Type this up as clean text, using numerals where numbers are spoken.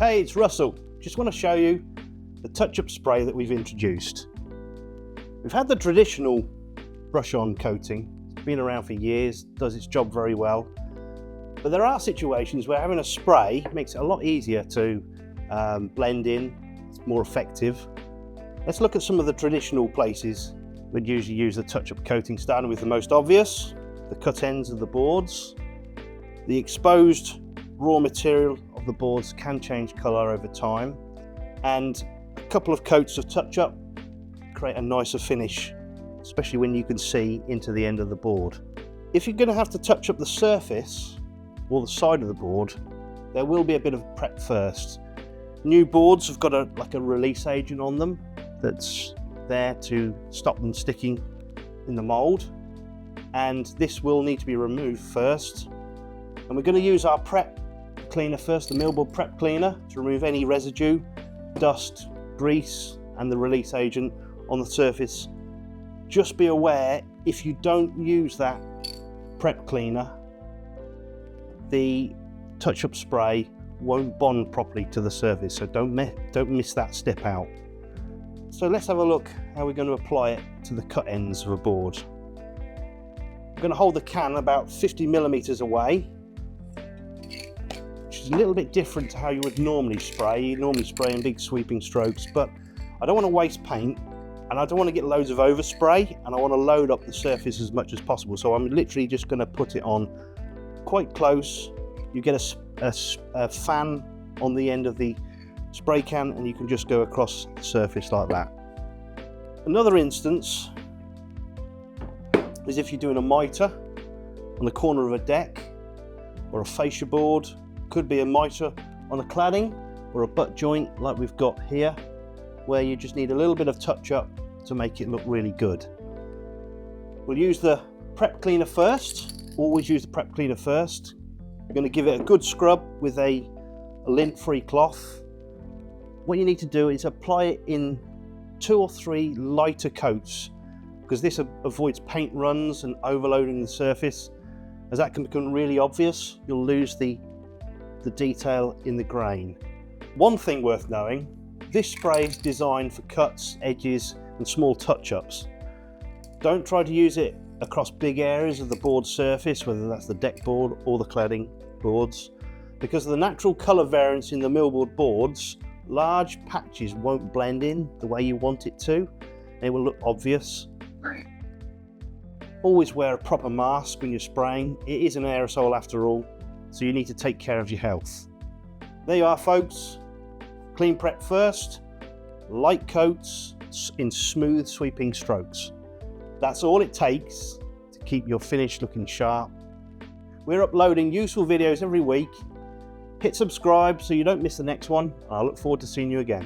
Hey, it's Russell. Just want to show you the touch-up spray that we've introduced. We've had the traditional brush-on coating. It's been around for years, does its job very well. But there are situations where having a spray makes it a lot easier to blend in. It's more effective. Let's look at some of the traditional places we'd usually use the touch-up coating, starting with the most obvious, the cut ends of the boards. The exposed raw material of the boards can change colour over time, and a couple of coats of touch-up create a nicer finish, especially when you can see into the end of the board. If you're going to have to touch up the surface or the side of the board, there will be a bit of prep first. New boards have got like a release agent on them that's there to stop them sticking in the mould, and this will need to be removed first. And we're going to use our prep cleaner first, the Millboard Prep Cleaner, to remove any residue, dust, grease and the release agent on the surface. Just be aware, if you don't use that prep cleaner, the touch-up spray won't bond properly to the surface, so don't miss that step out. So let's have a look how we're going to apply it to the cut ends of a board. I'm going to hold the can about 50mm away, which is a little bit different to how you would normally spray. You normally spray in big sweeping strokes, but I don't want to waste paint and I don't want to get loads of overspray, and I want to load up the surface as much as possible. So I'm literally just going to put it on quite close. You get a fan on the end of the spray can and you can just go across the surface like that. Another instance is if you're doing a mitre on the corner of a deck or a fascia board. Could be a mitre on a cladding or a butt joint like we've got here, where you just need a little bit of touch up to make it look really good. We'll use the prep cleaner first. Always use the prep cleaner first. We're going to give it a good scrub with a lint-free cloth. What you need to do is apply it in 2 or 3 lighter coats, because this avoids paint runs and overloading the surface, as that can become really obvious. You'll lose the detail in the grain. One thing worth knowing, this spray is designed for cuts, edges and small touch-ups. Don't try to use it across big areas of the board surface, whether that's the deck board or the cladding boards. Because of the natural colour variance in the Millboard boards, large patches won't blend in the way you want it to. It will look obvious. Always wear a proper mask when you're spraying. It is an aerosol after all, so you need to take care of your health. There you are, folks. Clean prep first, light coats in smooth sweeping strokes. That's all it takes to keep your finish looking sharp. We're uploading useful videos every week. Hit subscribe so you don't miss the next one. I look forward to seeing you again.